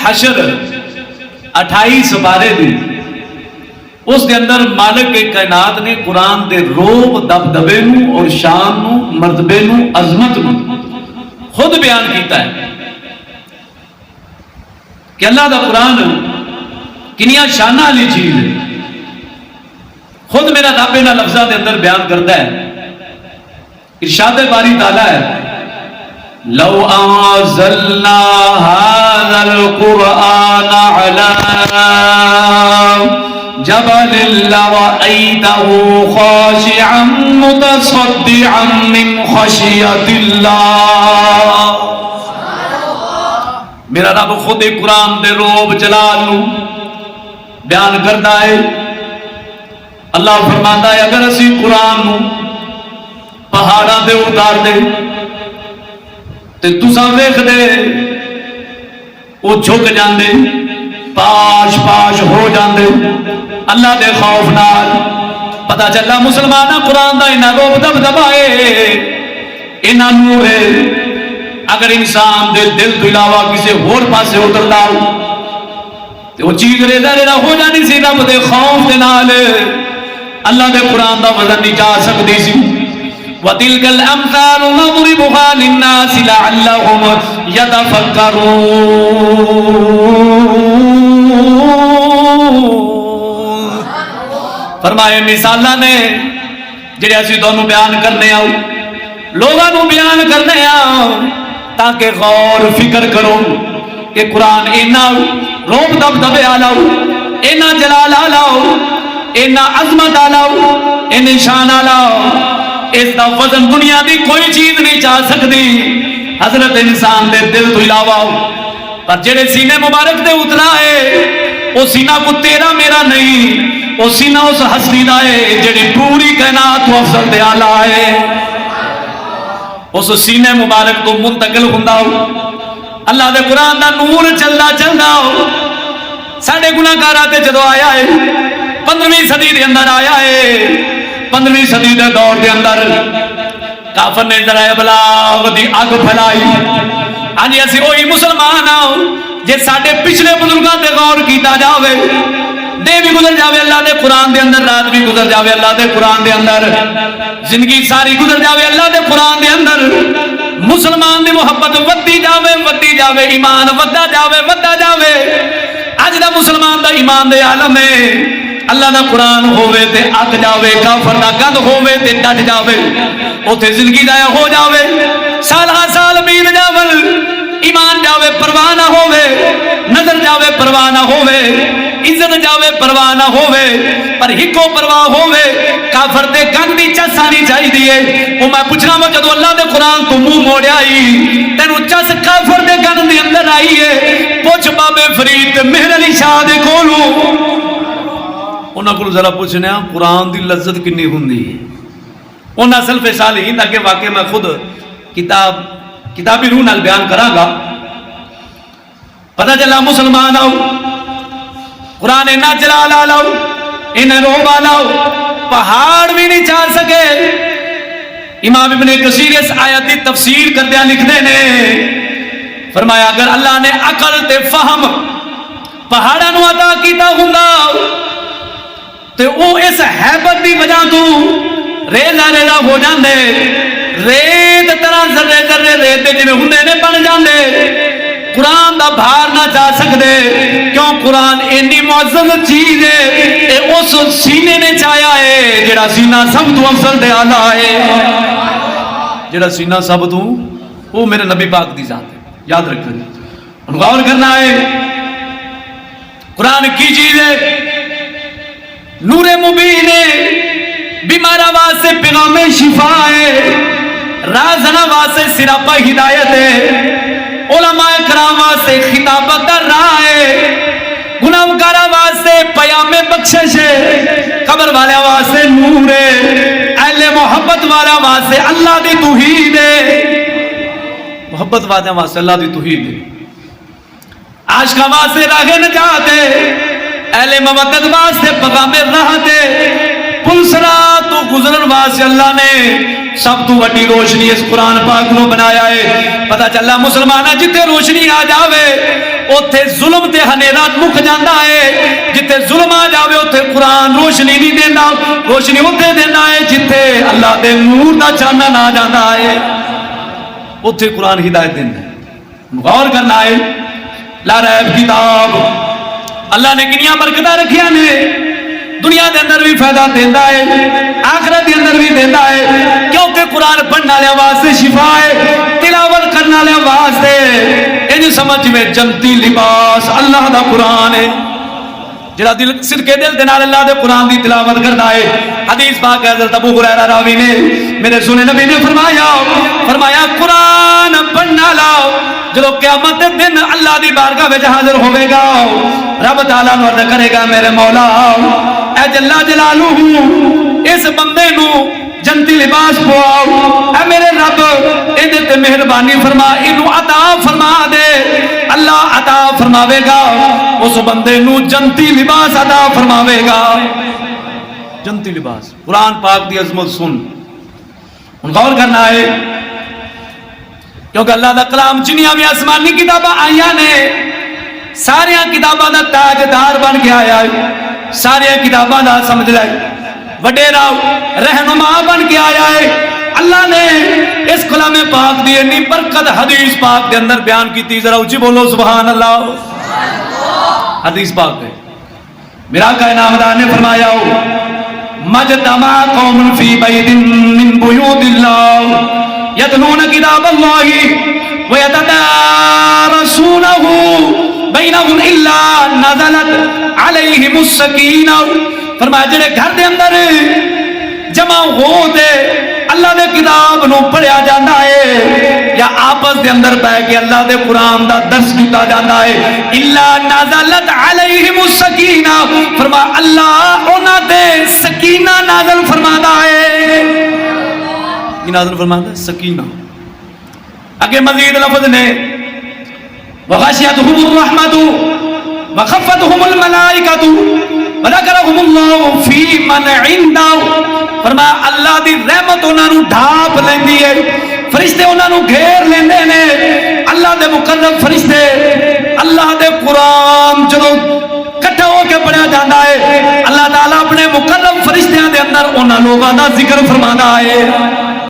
حشر 28 سپارے دی، اس دے اندر مالک کے کائنات نے قرآن دے روب دبدبے نو اور شان نو مرتبے نو عظمت نو خود بیان کیتا ہے کہ اللہ دا قرآن کنیاں شانہ والی چیز ہے. خود میرا رب انہاں لفظاں دے اندر بیان کرتا ہے. ارشاد باری تعالیٰ ہے لو انزلنا هذا القرآن على جبل لرأيته خاشعا متصدعا من خشية الله. میرا رب خود قرآن دے روب جلال نو بیان کرتا ہے. اللہ فرماتا ہے اگر اسی قرآن نو پہاڑاں دے اتار دے تے تساں ویکھ دے وہ جھک جاندے پاش پاش ہو جاندے اللہ دے خوف نال. پتہ چلا مسلمانہ قرآن دا انہاں روب دبدبا ہے انہاں نور ہے. اگر انسان دے دل تو علاوہ کسی ہور پاسے اتردا تے وہ چیز ریزہ ریزہ ہو جانی سی. رب دے خوف دے نال اللہ دے قرآن دا وزن نہیں جا سکتی سی. وَتِلْكَ الْأَمْثَالُ نَضْرِبُهَا لِلنَّاسِ لَعَلَّهُمْ يَتَفَكَّرُونَ. فرمائے مثالاں نے جڑے اسی تانوں بیان کرنے آؤ لوگاں نوں بیان کرنے آؤ تاکہ غور فکر کرو کہ قرآن اینا روب دبدبے آلا اینا جلال آلا اینا عظمت آلا اینا شان آلا. اس دا وزن دنیا دی کوئی چیز نہیں چاہ سکتی حضرت انسان دے دل تو علاوہ. پر جڑے سینے مبارک دے اترا ہے وہ سینہ کو تیرا میرا نہیں، وہ سینہ اس ہستی دا ہے جڑی پوری کائنات و افضل دے آلہ ہے. اس سینے مبارک تو منتقل ہوندا ہو اللہ دے قرآن دا نور چلدا چلدا ہو. ساڈے گناہگاراں تے جدوں آیا ہے 15ویں صدی دے اندر آیا ہے. 15ویں صدی دے دور دے اندر کافر نے ذرائع ابلاغ دی اگ پھیلائی. ہاں جی اسی وہی مسلمان ہاں جے ساڈے پچھلے بزرگاں تے غور کیتا جاوے دے بھی گزر جاوے اللہ دے قرآن دے اندر، رات بھی گزر جاوے اللہ دے قرآن دے اندر، زندگی ساری گزر جاوے اللہ دے قرآن دے اندر، مسلمان دی محبت ودی جاوے ایمان ودا جاوے. اج دا مسلمان دا ایمان دے عالم ہے اللہ دا قرآن ہووے تے اگ جاوے، کافر دا گند ہووے تے ڈٹ جاوے، اوتھے زندگی ضائع ہو جاوے، سال ہا سال بیت جاول، ایمان جاوے پرواہ نہ ہووے، نظر جاوے پرواہ نہ ہووے، عزت جاوے پرواہ نہ ہووے، پر ہکو پرواہ ہووے کافر دے گند دی چس آنی چاہی دیئے. وہ میں پوچھنا وا جدو اللہ دے قرآن تو منہ موڑیا ہی تینوں چس کافر دے گند دے اندر آئی ہے. پوچھ بابے فرید تے مہر علی شاہ دے کولوں انہاں کو ذرا پوچھنے ہیں قرآن دی لذت کنی ہوندی ہے. انہاں سلف صالحین اگے واقع میں خود کتابی روح نال بیان کراں گا. پتہ چلا مسلمان آؤ قرآن اینا جلال آلاؤ اینا روب آلاؤ پہاڑ بھی نہیں چاہ سکے. امام ابن کثیر اس آیت کی تفسیر کردیا لکھنے نے فرمایا اگر اللہ نے عقل تے فہم پہاڑاں نو عطا کیتا ہوندا تے او اس ہیبت دی وجہ تو ریزہ ریزہ ہو جاندے، ریت طرح ذرے ذرے ریت دے جویں ہوندے نے بن جاندے. قرآن دا بھار نہ جا سکدے کیوں قرآن اینی معزز چیز ہے اے اس سینے نے چاہیا ہے جڑا سینہ سب تو افضل دے آلہ ہے. جڑا سینہ سب تو وہ میرے نبی پاک دی ذات ہے. یاد رکھیں غور کرنا ہے قرآن کی چیز ہے. نور مبین ہے، بیمارہ واسطے پیغام شفا ہے، رازنہ واسطے سراپا ہدایت ہے، علماء کرام واسطے خطابت دا راہ ہے، گناہگارہ واسطے پیام بخشش ہے، قبر والے واسطے نور ہے، اہل محبت والا واسطے اللہ دی توحید ہے. محبت والے واسطے اللہ دی توحید ہے، عاشقاں واسطے راہ نجات ہے، اہل مودت واسطے پیغام راحت ہے، پل صراط تو گزرن واسطے اللہ نے سب تو وڈی روشنی اس قرآن پاک نو بنایا ہے. پتہ چلا مسلمانہ جتے روشنی آ جاوے اوتھے ظلم تے ہنیرا مک جاندا ہے. جتے ظلم آ جاوے اوتھے قرآن روشنی نہیں دیندا. روشنی اوتھے دیندا ہے جتے اللہ دے نور دا چانن آ جاندا ہے, اوتھے قرآن ہدایت دیندا ہے. غور کرنا ہے. لا ریب کتاب اللہ نے کنیاں برکتاں رکھیاں نے. دنیا دے اندر بھی فائدہ دیندا ہے, آخرت دے اندر بھی دیندا ہے, کیونکہ قرآن پڑھنے والے واسطے شفا ہے, تلاوت کرنے والے واسطے انج سمجھ میں جنتی لباس اللہ دا قرآن ہے. جڑا دل صدقے دل دے نال اللہ دے قرآن دی تلاوت کردا ہے. حدیث پاک حضرت ابو ہریرہ راوی نے میرے سنے نبی نے فرمایا قرآن پڑھنے والا جب قیامت دے دن اللہ دی بارگاہ وچ حاضر ہوے گا, رب تعالیٰ نو عرض کرے گا میرے مولا اے جل جلالہ اس بندے نو جنتی لباس پواؤ, اے میرے رب ایدے تے مہربانی فرما, اینو عطا فرما دے. اللہ عطا فرماوے گا اس بندے نو جنتی لباس عطا فرماوے گا. جنتی لباس. قرآن پاک دی عظمت سن, غور کرنا ہے کیونکہ اللہ دا کلام جنیاں بھی آسمانی کتاباں آئیاں نے سارے کتاباں دا تاجدار بن کے آیا ہے. سارے کتاباں دا سمجھ لے وڈیرا رہنما بن کے آیا ہے. اللہ نے اس کلام پاک دی اتنی برکت حدیث پاک دے اندر بیان کی. ذرا اونچی بولو سبحان اللہ. حدیث پاک ہے میرا آقا انعامدار نے فرمایا مجتمع قوم فی بیت من بیوت اللہ یتلون کتاب اللہ ویتدارسونہ بینہم الا نزلت علیہم السکینہ. فرمایا جڑے گھر دے اندر جمع ہو دے اللہ دے کتاب نو پڑھیا جانا ہے یا آپس دے اندر بیٹھ کے اللہ دے قرآن دا درس کیتا جانا ہے الا نازلت علیہم السکینہ. فرمایا اللہ انہاں دے سکینہ نازل فرماتا ہے. یہ نازل فرماتا ہے سکینہ. اگے مزید لفظ نے وغشیتہم الرحمۃ وخفتہم الملائکۃ وذکرہم اللہ فی من عنده. فرمایا اللہ دی رحمت انہاں نو ڈھانپ لیندی ہے, فرشتے انہاں نو گھیر لیندے نے. اللہ دے مقرب فرشتے اللہ دے قرآن جدوں کٹھا ہو کے پڑھیا جاندا ہے اللہ تعالیٰ اپنے مقرب فرشتیاں دے اندر انہاں لوگاں دا ذکر فرماتا ہے.